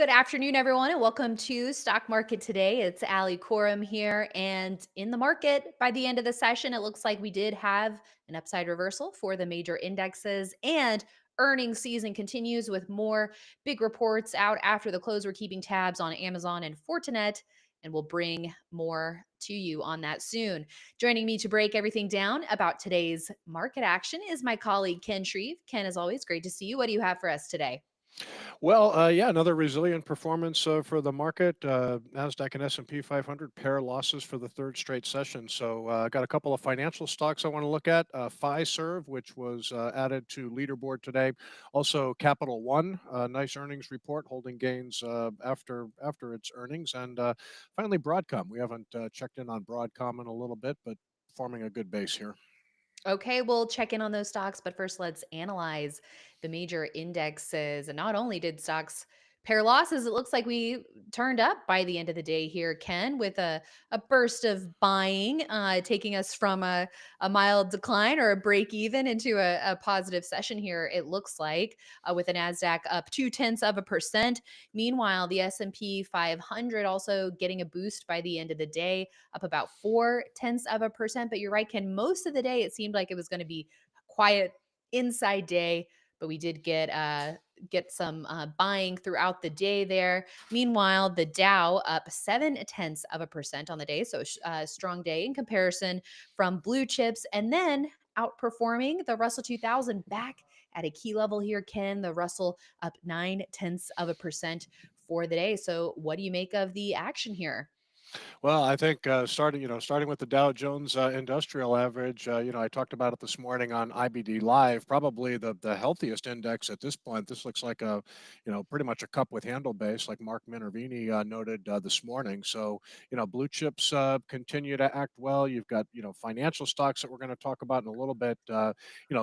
Good afternoon, everyone, and welcome to Stock Market Today. It's Coram here. And in the market, by the end of the session, it looks like we did have an upside reversal for the major indexes. And earnings season continues with more big reports out after the close. We're keeping tabs on Amazon and Fortinet, and we'll bring more to you on that soon. Joining me to break everything down about today's market action is my colleague, Ken Shreve. Ken, as always, great to see you. What do you have for us today? Yeah, another resilient performance for the market. Nasdaq and S&P 500 pair losses for the third straight session. So, got a couple of financial stocks I want to look at. Fiserv, which was added to leaderboard today. Also, Capital One, nice earnings report, holding gains after its earnings, and finally Broadcom. We haven't checked in on Broadcom in a little bit, but forming a good base here. Okay, we'll check in on those stocks, but first let's analyze the major indexes. And not only did stocks pair losses, it looks like we turned up by the end of the day here, Ken, with a burst of buying, taking us from a mild decline or a break even into a positive session here, it looks like, with the NASDAQ up 0.2%. Meanwhile, the S&P 500 also getting a boost by the end of the day, up about 0.4%. But you're right, Ken. Most of the day, it seemed like it was going to be a quiet inside day, but we did get some buying throughout the day there. Meanwhile, the Dow up 0.7% on the day, so strong day in comparison from blue chips, and then outperforming the Russell 2000 back at a key level here. Ken, the Russell up 0.9% for the day. So, what do you make of the action here? Well, I think starting with the Dow Jones Industrial Average, I talked about it this morning on IBD Live. Probably the healthiest index at this point. This looks like pretty much a cup with handle base, like Mark Minervini noted this morning. So, blue chips continue to act well. You've got financial stocks that we're going to talk about in a little bit.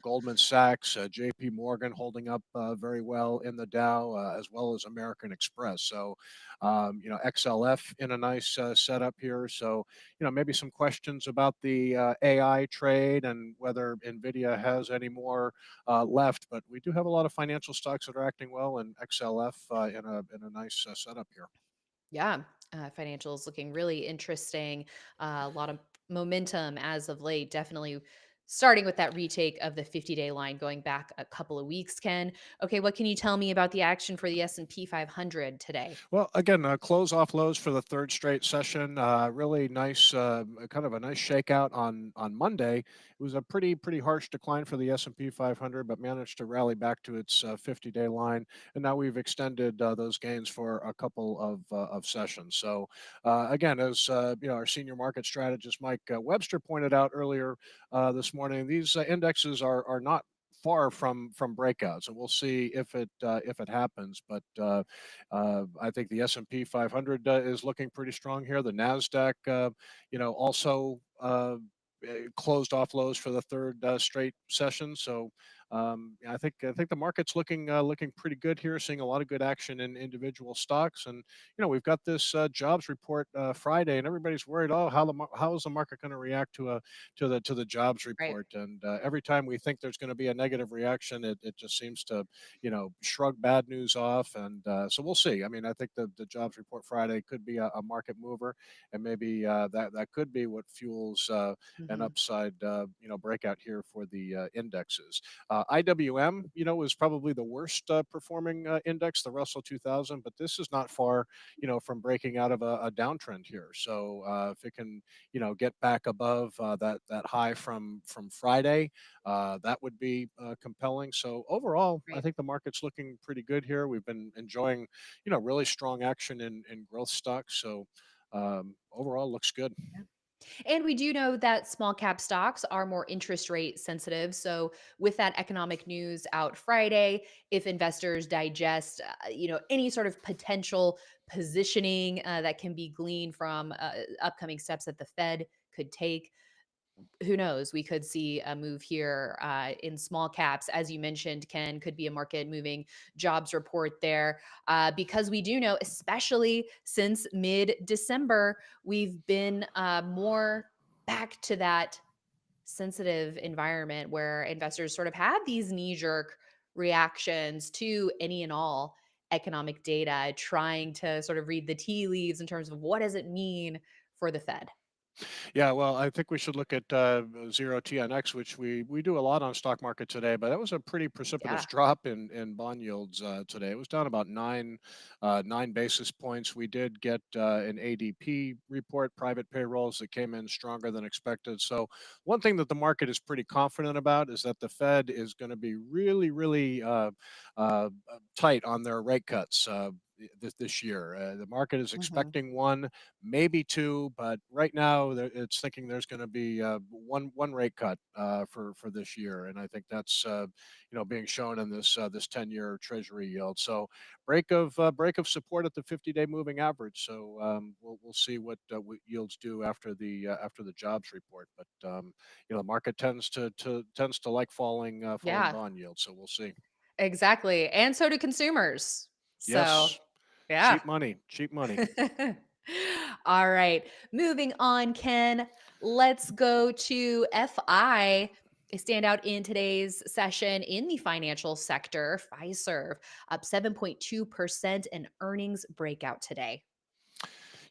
Goldman Sachs, J.P. Morgan holding up very well in the Dow, as well as American Express. So, XLF in a nice setup here. So, maybe some questions about the AI trade and whether NVIDIA has any more left. But we do have a lot of financial stocks that are acting well, and XLF in a nice setup here. Yeah, financials looking really interesting. A lot of momentum as of late. Definitely starting with that retake of the 50-day line going back a couple of weeks, Ken. Okay, what can you tell me about the action for the S&P 500 today? Well, again, close off lows for the third straight session. Really nice, kind of a nice shakeout on Monday. It was a pretty harsh decline for the S&P 500, but managed to rally back to its 50-day line, and now we've extended those gains for a couple of sessions. So, again, as our senior market strategist Mike Webster pointed out earlier this morning, these indexes are not far from breakouts, and we'll see if it happens. But I think the S&P 500 is looking pretty strong here. The Nasdaq, also closed off lows for the third straight session. So yeah, I think the market's looking pretty good here. Seeing a lot of good action in individual stocks, and we've got this jobs report Friday, and everybody's worried. Oh, how is the market going to react to the jobs Right. report? And every time we think there's going to be a negative reaction, it just seems to shrug bad news off. And so we'll see. I mean, I think the jobs report Friday could be a market mover, and maybe that could be what fuels an Mhm. upside breakout here for the indexes. IWM, is probably the worst performing index, the Russell 2000, but this is not far, from breaking out of a downtrend here. So if it can, get back above that high from Friday, that would be compelling. So overall, I Right. think the market's looking pretty good here. We've been enjoying, really strong action in growth stocks. So overall, looks good. And we do know that small cap stocks are more interest rate sensitive. So, with that economic news out Friday, if investors digest, any sort of potential positioning that can be gleaned from upcoming steps that the Fed could take, who knows? We could see a move here in small caps, as you mentioned. Ken, could be a market moving jobs report there, because we do know, especially since mid December, we've been more back to that sensitive environment where investors sort of have these knee jerk reactions to any and all economic data, trying to sort of read the tea leaves in terms of what does it mean for the Fed. Yeah, well, I think we should look at zero TNX, which we do a lot on stock market today. But that was a pretty precipitous Yeah. drop in bond yields today. It was down about 9 basis points. We did get an ADP report, private payrolls that came in stronger than expected. So one thing that the market is pretty confident about is that the Fed is going to be really tight on their rate cuts. This year, the market is Mhm. expecting one, maybe two, but right now it's thinking there's going to be one rate cut for this year, and I think that's being shown in this 10-year Treasury yield. So break of support at the 50-day moving average. So we'll see what yields do after the jobs report, but the market tends to like falling Yeah, bond yields. So we'll see. exactly. And so do consumers. So, Yes, yeah. cheap money, cheap money. All right. Moving on, Ken. Let's go to FI. A standout in today's session in the financial sector, Fiserv up 7.2% and earnings breakout today.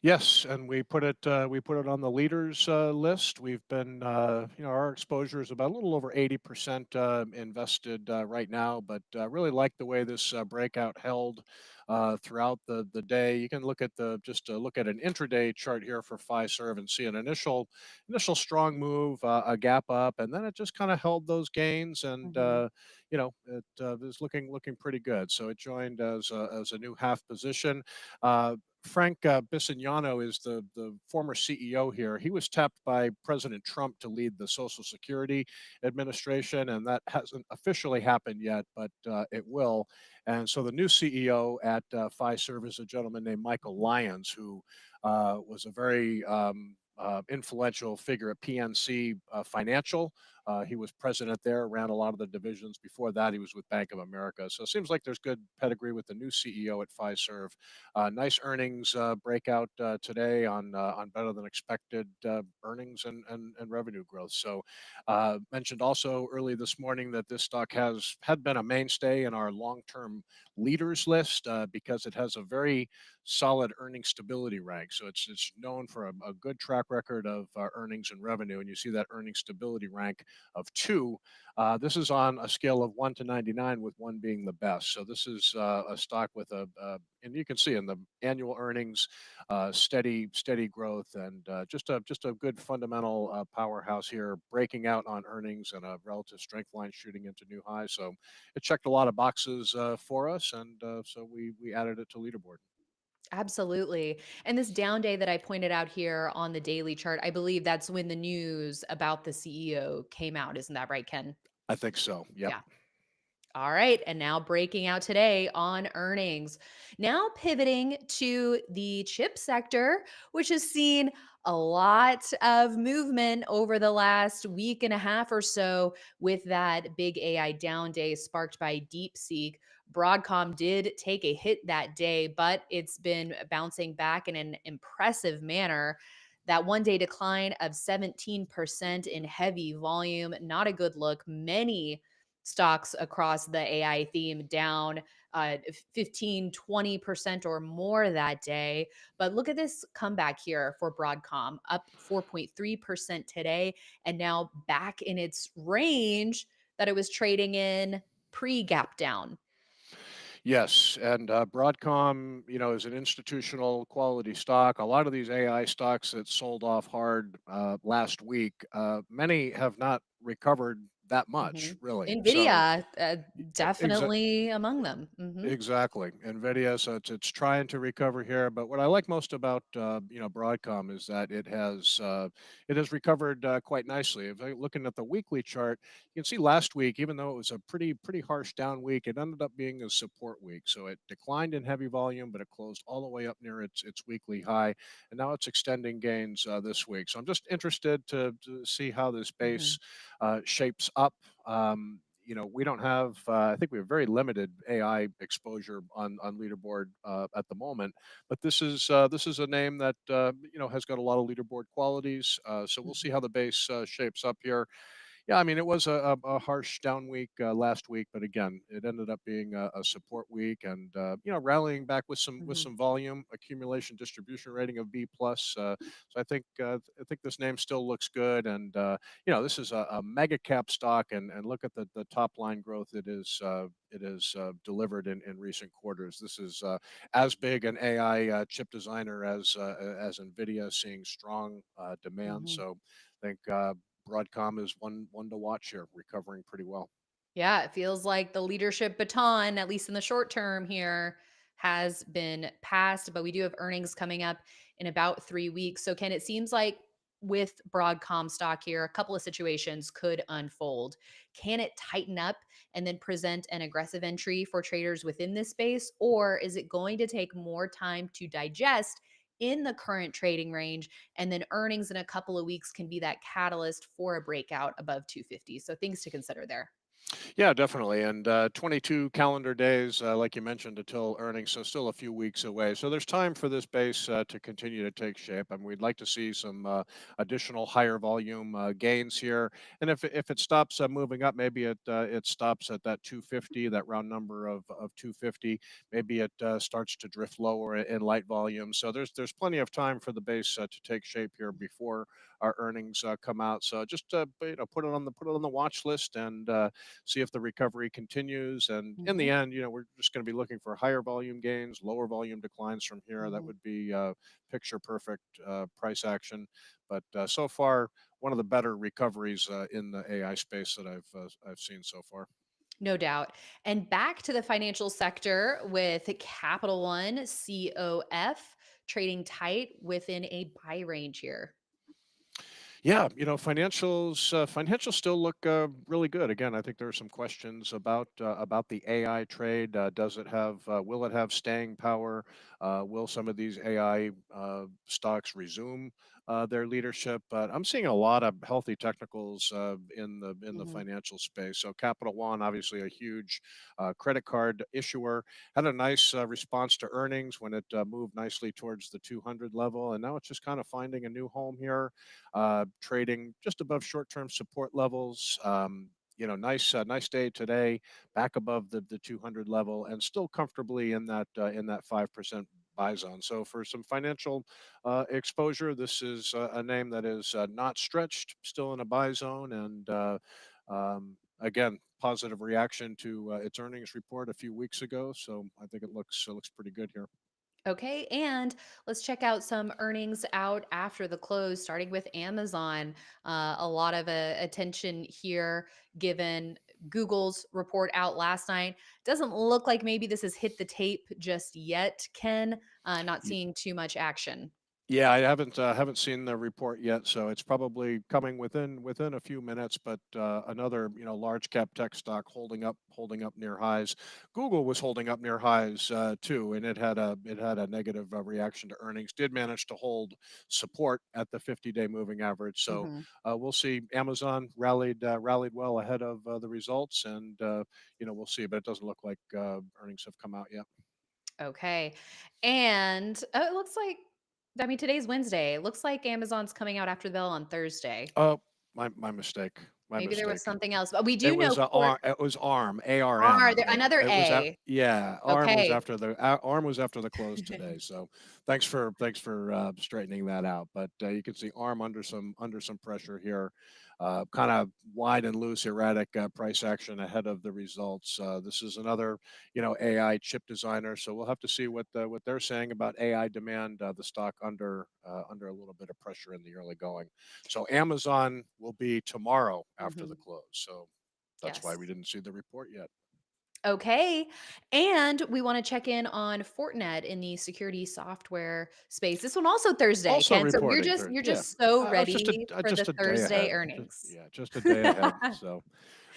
Yes, and we put it on the leaders list. We've been our exposure is about a little over 80% invested right now, but really like the way this breakout held throughout the day. You can look at the just look at an intraday chart here for Fiserv and see an initial strong move, a gap up, and then it just kind of held those gains, and Mhm. it is looking pretty good. So it joined as a new half position. Frank Bisignano is the former CEO here. He was tapped by President Trump to lead the Social Security Administration, and that hasn't officially happened yet, but it will. And so the new CEO at Fiserv is a gentleman named Michael Lyons, who was a very influential figure at PNC Financial. He was president there, ran a lot of the divisions. Before that, he was with Bank of America. So it seems like there's good pedigree with the new CEO at Fiserv. Nice earnings breakout today on better than expected earnings and revenue growth. So mentioned also early this morning that this stock had been a mainstay in our long-term leaders list because it has a very solid earning stability rank. So it's known for a good track record of earnings and revenue, and you see that earning stability rank of 2. This is on a scale of 1 to 99, with 1 being the best. So this is a stock with and you can see in the annual earnings, steady growth, and just a good fundamental powerhouse here, breaking out on earnings and a relative strength line shooting into new highs. So it checked a lot of boxes for us, and so we added it to leaderboard. Absolutely. And this down day that I pointed out here on the daily chart, I believe that's when the news about the CEO came out. Isn't that right, Ken? I think so. Yep. Yeah. All right. And now breaking out today on earnings. Now pivoting to the chip sector, which has seen a lot of movement over the last week and a half or so with that big AI down day sparked by DeepSeek. Broadcom did take a hit that day, but it's been bouncing back in an impressive manner. That 1 day decline of 17% in heavy volume, not a good look. Many stocks across the AI theme down 15, 20% or more that day. But look at this comeback here for Broadcom, up 4.3% today, and now back in its range that it was trading in pre gap down. Yes, and Broadcom, is an institutional quality stock. A lot of these AI stocks that sold off hard last week, many have not recovered that much, Mhm. really. So, Nvidia, exactly. definitely among them. Exactly, NVIDIA. So it's trying to recover here. But what I like most about Broadcom is that it has recovered quite nicely. If I looking at the weekly chart, you can see last week, even though it was a pretty harsh down week, it ended up being a support week. So it declined in heavy volume, but it closed all the way up near its weekly high, and now it's extending gains this week. So I'm just interested to see how this Hmm. base shapes up. We don't have. I think we have very limited AI exposure on leaderboard at the moment, but this is a name that has got a lot of leaderboard qualities. So we'll see how the base shapes up here. Yeah, I mean, it was a harsh down week last week, but again, it ended up being a support week, and rallying back with Mhm. some volume, accumulation distribution rating of B plus. So I think this name still looks good, and this is a mega cap stock, and look at the top line growth it is delivered in recent quarters. This is as big an AI chip designer as Nvidia, seeing strong demand. Mhm. So I think Broadcom is one to watch here, recovering pretty well. Yeah, it feels like the leadership baton, at least in the short term here, has been passed, but we do have earnings coming up in about 3 weeks. So, Ken, it seems like with Broadcom stock here, a couple of situations could unfold. Can it tighten up and then present an aggressive entry for traders within this space? Or is it going to take more time to digest in the current trading range? And then earnings in a couple of weeks can be that catalyst for a breakout above 250. So, things to consider there. Yeah, definitely. And 22 calendar days, like you mentioned, until earnings, so still a few weeks away. So there's time for this base to continue to take shape. I mean, we'd like to see some additional higher volume gains here. And if it stops moving up, maybe it stops at that 250, that round number of 250. Maybe it starts to drift lower in light volume. So there's plenty of time for the base to take shape here before our earnings come out. So just put it on the watch list, and see if the recovery continues. And in the Mhm. end, we're just going to be looking for higher volume gains, lower volume declines from here. That Mhm. would be picture perfect price action. But so far, one of the better recoveries in the AI space that I've seen so far. No doubt. And back to the financial sector with Capital One, COF, trading tight within a buy range here. Yeah, financials still look really good. Again, I think there are some questions about the AI trade. Will it have staying power? Will some of these AI stocks resume their leadership? But I'm seeing a lot of healthy technicals in the Mhm. financial space. So Capital One, obviously a huge credit card issuer, had a nice response to earnings when it moved nicely towards the 200 level, and now it's just kind of finding a new home here, trading just above short-term support levels. Nice day today, back above the 200 level, and still comfortably in that 5% buy zone. So for some financial exposure, this is a name that is not stretched, still in a buy zone, and again, positive reaction to its earnings report a few weeks ago. So I think it looks pretty good here. Okay, and let's check out some earnings out after the close, starting with Amazon. A lot of attention here given Google's report out last night. Doesn't look like maybe this has hit the tape just yet, Ken. Not seeing too much action. Yeah, I haven't seen the report yet, so it's probably coming within a few minutes. But another large cap tech stock holding up near highs. Google was holding up near highs too, and it had a negative reaction to earnings. Did manage to hold support at the 50-day moving average. So Mhm. we'll see. Amazon rallied well ahead of the results, and we'll see. But it doesn't look like earnings have come out yet. Okay. And it looks like, I mean, today's Wednesday. It looks like Amazon's coming out after the bell on Thursday. Oh, my mistake. My Maybe there was mistake. something else, but we It do was know Court It was ARM, ARM. are there another It was at A. yeah, Okay. ARM was after the close today. So thanks for straightening that out. But you can see ARM under some pressure here, kind of wide and loose, erratic price action ahead of the results. This is another AI chip designer, so we'll have to see what they're saying about AI demand. The stock under a little bit of pressure in the early going. So Amazon will be tomorrow after the Mhm. close. So that's why we Yes. didn't see the report yet. Okay. And we want to check in on Fortinet in the security software space. This one also Thursday, Also Ken. So you're reporting just third. you're Yeah. just so I was ready for the just a day Thursday ahead. earnings. Just a day ahead. So,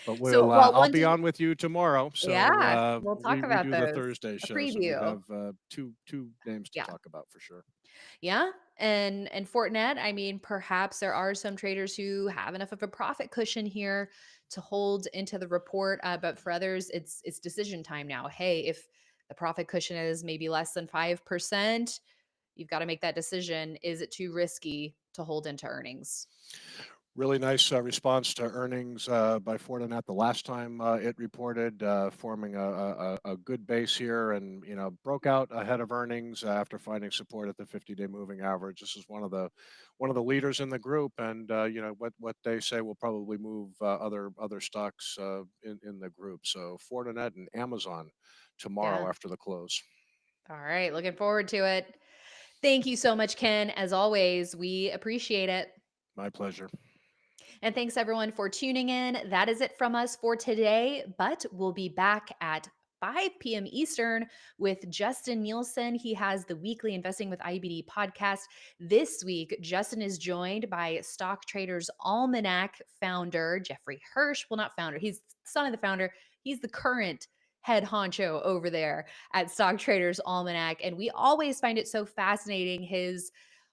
but So, well, I'll one be did on with you tomorrow. So yeah, we'll talk we about do the those. Thursday A show. So we preview. have two names to Yeah. talk about for sure. Yeah. And Fortinet, I mean, perhaps there are some traders who have enough of a profit cushion here to hold into the report. But for others, it's decision time now. Hey, if the profit cushion is maybe less than 5%, you've got to make that decision. Is it too risky to hold into earnings? Really nice response to earnings by Fortinet the last time it reported, forming a good base here, and broke out ahead of earnings after finding support at the 50-day moving average. This is one of the leaders in the group, and what they say will probably move other stocks in the group. So Fortinet and Amazon tomorrow Yeah. after the close. All right. Looking forward to it. Thank you so much, Ken. As always, we appreciate it. My pleasure. And thanks everyone for tuning in. That is it from us for today, but we'll be back at 5 p.m. Eastern with Justin Nielsen. He has the weekly Investing with IBD podcast. This week, Justin is joined by Stock Traders Almanac founder, Jeffrey Hirsch. Well, not founder, he's son of the founder. He's the current head honcho over there at Stock Traders Almanac. And we always find it so fascinating his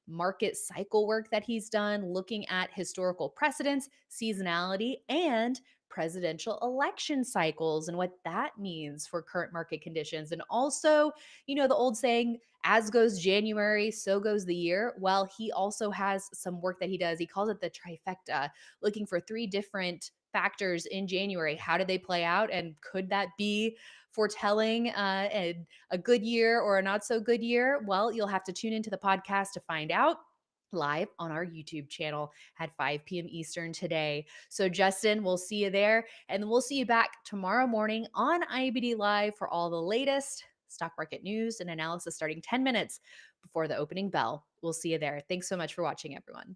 market cycle work that he's done, looking at historical precedents, seasonality, and presidential election cycles and what that means for current market conditions. And also, the old saying, as goes January, so goes the year. Well, he also has some work that he does. He calls it the trifecta, looking for three different factors in January. How did they play out? And could that be foretelling a good year or a not so good year? Well, you'll have to tune into the podcast to find out live on our YouTube channel at 5 p.m. Eastern today. So, Justin, we'll see you there. And we'll see you back tomorrow morning on IBD Live for all the latest stock market news and analysis starting 10 minutes before the opening bell. We'll see you there. Thanks so much for watching, everyone.